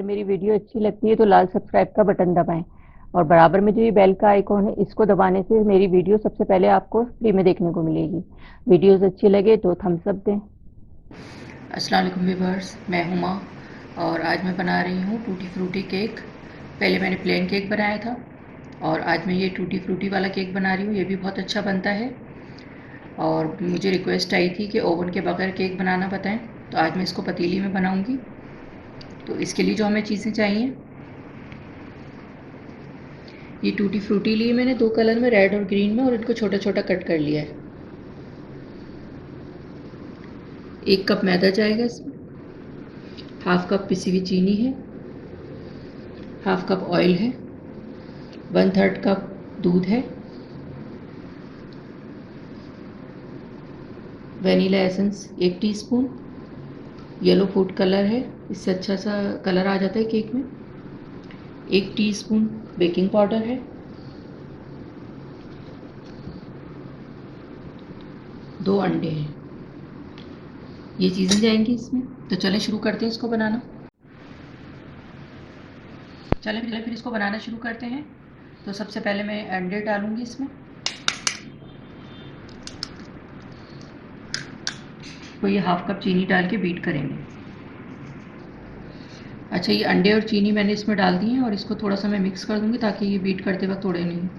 मेरी वीडियो अच्छी लगती है तो लाल सब्सक्राइब का बटन दबाएं और बराबर में जो ये बेल का आइकॉन है इसको दबाने से मेरी वीडियो सबसे पहले आपको फ्री में देखने को मिलेगी। वीडियोस अच्छी लगे तो थम्स अप दें। अस्सलाम वालेकुम व्यूअर्स, मैं हुमा और आज मैं बना रही हूँ टूटी फ्रूटी केक। पहले मैंने प्लेन केक बनाया था और आज मैं ये टूटी फ्रूटी वाला केक बना रही हूँ। ये भी बहुत अच्छा बनता है और मुझे रिक्वेस्ट आई थी कि ओवन के बगैर केक बनाना बताएं, तो आज मैं इसको पतीली में बनाऊँगी। तो इसके लिए जो हमें चीज़ें चाहिए, ये टूटी फ्रूटी ली मैंने 2 कलर में, रेड और ग्रीन में, और इनको छोटा छोटा कट कर लिया है। 1 कप मैदा जाएगा इसमें, हाफ कप पिसी हुई चीनी है, हाफ कप ऑयल है, 1/3 कप दूध है, vanilla essence 1 teaspoon, yellow food colour है, इससे अच्छा सा कलर आ जाता है केक में, 1 टीस्पून बेकिंग पाउडर है, 2 अंडे हैं। ये चीज़ें जाएंगी इसमें। तो चलें शुरू करते हैं इसको बनाना। चलें फिर इसको बनाना शुरू करते हैं। तो सबसे पहले मैं अंडे डालूंगी इसमें, तो ये हाफ कप चीनी डाल के बीट करेंगे। अच्छा, ये अंडे और चीनी मैंने इसमें डाल दी है और इसको थोड़ा सा मैं मिक्स कर दूंगी ताकि ये बीट करते वक्त तोड़े नहीं।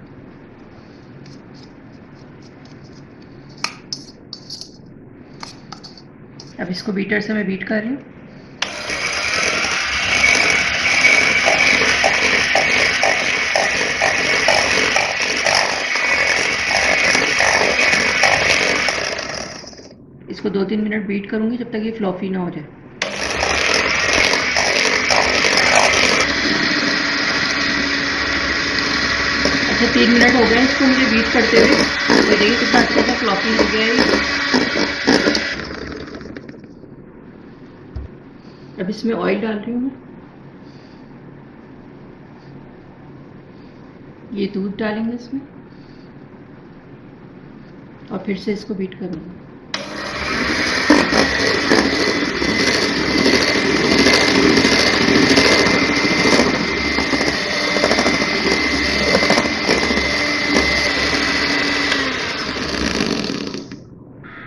अब इसको बीटर से मैं बीट कर रही हूँ। इसको 2-3 मिनट बीट करूंगी जब तक ये फ्लॉफी ना हो जाए। अच्छा, 3 मिनट हो गए इसको मुझे बीट करते हुए। तो देखिए कितना अच्छा सा फ्लॉफी हो गया है। अब इसमें ऑयल डाल रही हूँ मैं, ये दूध डालेंगे इसमें और फिर से इसको बीट करूँगी।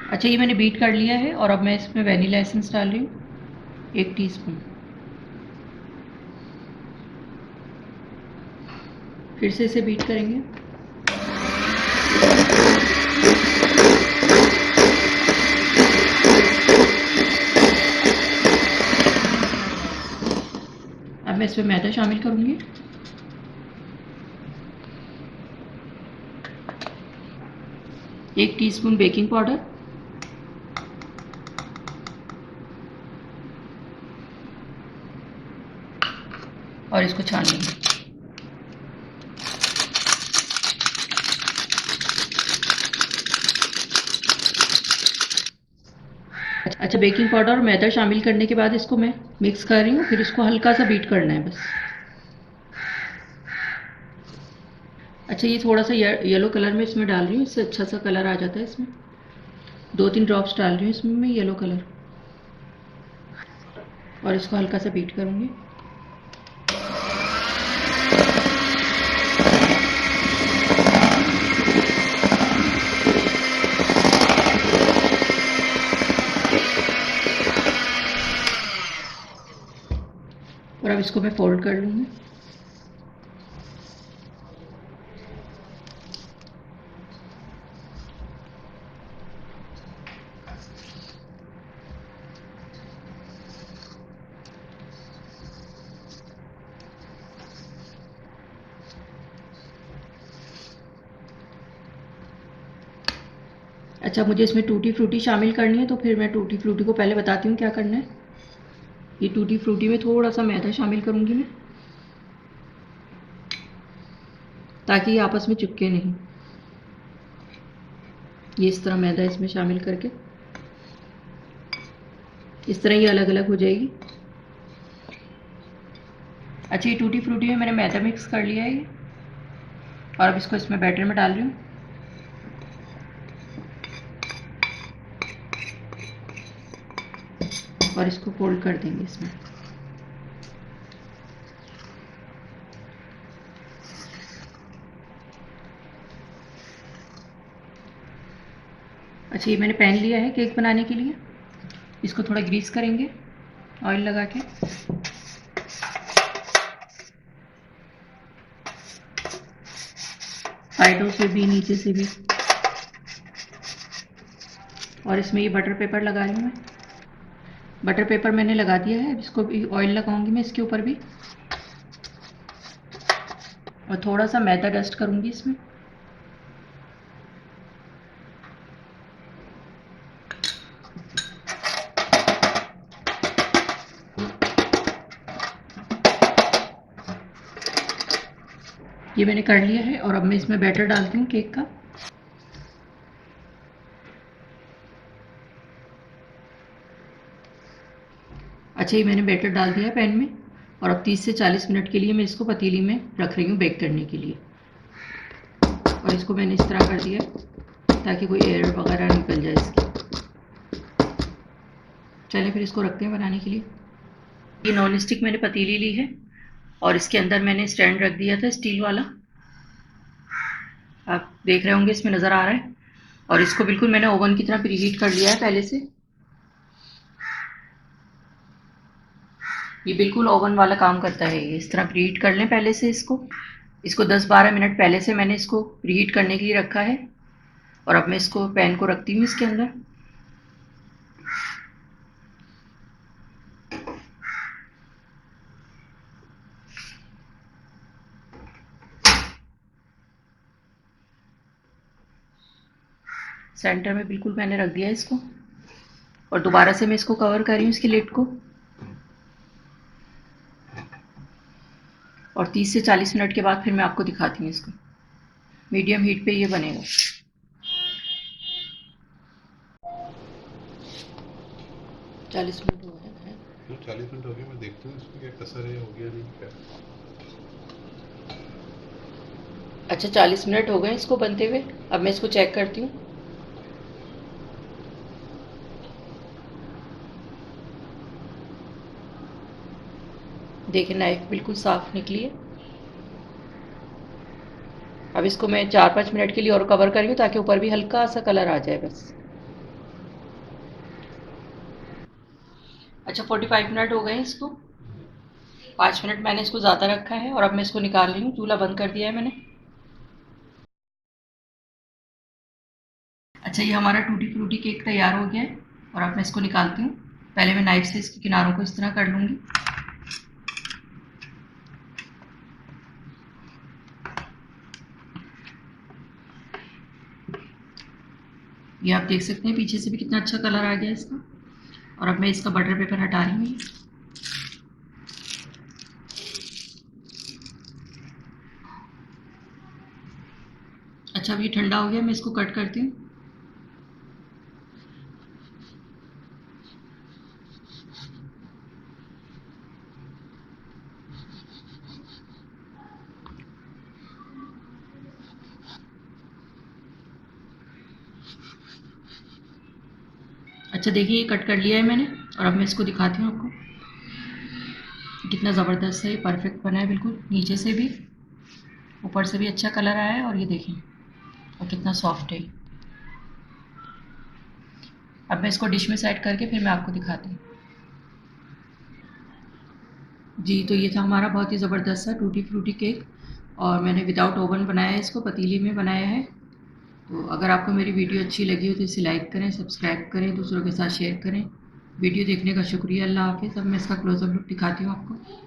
अच्छा, ये मैंने बीट कर लिया है और अब मैं इसमें वनीला एसेंस डाल रही हूँ 1 टीस्पून। फिर से इसे बीट करेंगे। अब मैं इसमें मैदा शामिल करूँगी, 1 टीस्पून बेकिंग पाउडर, और इसको छान लेंगे। अच्छा, बेकिंग पाउडर और मैदा शामिल करने के बाद इसको मैं मिक्स कर रही हूँ, फिर इसको हल्का सा बीट करना है बस। अच्छा, ये थोड़ा सा येलो कलर में इसमें डाल रही हूँ, इससे अच्छा सा कलर आ जाता है इसमें। 2-3 ड्रॉप्स डाल रही हूँ इसमें मैं येलो कलर, और इसको हल्का सा बीट करूँगी। और अब इसको मैं फोल्ड कर लूँगी। अच्छा, मुझे इसमें टूटी फ्रूटी शामिल करनी है, तो फिर मैं टूटी फ्रूटी को पहले बताती हूँ क्या करना है। ये टूटी फ्रूटी में थोड़ा सा मैदा शामिल करूँगी मैं, ताकि ये आपस में चिपके नहीं। ये इस तरह मैदा इसमें शामिल करके इस तरह ये अलग अलग हो जाएगी। अच्छा, ये टूटी फ्रूटी में मैंने मैदा मिक्स कर लिया है ये, और अब इसको इसमें बैटर में डाल रही हूँ। और इसको फोल्ड कर देंगे इसमें। अच्छा, ये मैंने पैन लिया है केक बनाने के लिए। इसको थोड़ा ग्रीस करेंगे ऑयल लगा के। साइडों से भी, नीचे से भी। और इसमें ये बटर पेपर लगा रही हूँ मैं। बटर पेपर मैंने लगा दिया है, इसको भी ऑयल लगाऊंगी मैं इसके ऊपर भी। और थोड़ा सा मैदा डस्ट करूंगी इसमें। ये मैंने कर लिया है और अब मैं इसमें बैटर डालती हूँ केक का। अच्छा, ये मैंने बैटर डाल दिया है पैन में। और अब 30 से 40 मिनट के लिए मैं इसको पतीली में रख रही हूँ बेक करने के लिए। और इसको मैंने इस तरह कर दिया ताकि कोई एयर वगैरह निकल जाए इसकी। चलिए फिर इसको रखते हैं बनाने के लिए। ये नॉन स्टिक मैंने पतीली ली है और इसके अंदर मैंने स्टैंड रख दिया था स्टील वाला। आप देख रहे होंगे इसमें नज़र आ रहा है। और इसको बिल्कुल मैंने ओवन की तरह प्रीहीट कर लिया है पहले से। ये बिल्कुल ओवन वाला काम करता है। ये इस तरह प्रीहीट कर लें पहले से इसको। इसको 10-12 मिनट पहले से मैंने इसको प्रीहीट करने के लिए रखा है। और अब मैं इसको पैन को रखती हूँ इसके अंदर। सेंटर में बिल्कुल मैंने रख दिया इसको। और दोबारा से मैं इसको कवर कर रही हूँ इसकी लिड को। और 30 से 40 मिनट के बाद फिर मैं आपको दिखाती हूँ इसको। मीडियम हीट पे ये बनेगा। 40 मिनट हो गए हैं। 40 मिनट हो गए। मैं देखता हूँ इसमें क्या कसर है, हो गया नहीं क्या। अच्छा, 40 मिनट हो गए इसको बनते हुए। अब मैं इसको चेक करती हूँ। देखिए, नाइफ बिल्कुल साफ निकली है। अब इसको मैं 4-5 मिनट के लिए और कवर कर रही हूँ ताकि ऊपर भी हल्का सा कलर आ जाए बस। अच्छा, 45 मिनट हो गए इसको। 5 मिनट मैंने इसको ज़्यादा रखा है और अब मैं इसको निकाल रही हूँ। चूल्हा बंद कर दिया है मैंने। अच्छा, ये हमारा टूटी फ्रूटी केक तैयार हो गया है और अब मैं इसको निकालती हूँ। पहले मैं नाइफ से इसके किनारों को इस तरह कर लूँगी। ये आप देख सकते हैं पीछे से भी कितना अच्छा कलर आ गया इसका। और अब मैं इसका बटर पेपर हटा रही हूँ। अच्छा, अब ये ठंडा हो गया, मैं इसको कट करती हूँ। अच्छा, देखिए ये कट कर लिया है मैंने। और अब मैं इसको दिखाती हूँ आपको। कितना ज़बरदस्त है, ये परफेक्ट बना है बिल्कुल। नीचे से भी, ऊपर से भी अच्छा कलर आया है। और ये देखें, और कितना सॉफ्ट है। अब मैं इसको डिश में सेट करके फिर मैं आपको दिखाती हूँ। जी, तो ये था हमारा बहुत ही ज़बरदस्त सा टूटी फ्रूटी केक। और मैंने विदाउट ओवन बनाया है इसको, पतीली में बनाया है। तो अगर आपको मेरी वीडियो अच्छी लगी हो तो इसे लाइक करें, सब्सक्राइब करें, दूसरों के साथ शेयर करें। वीडियो देखने का शुक्रिया। अल्लाह हाफ़िज़। अब मैं इसका क्लोज़अप लुक दिखाती हूँ आपको।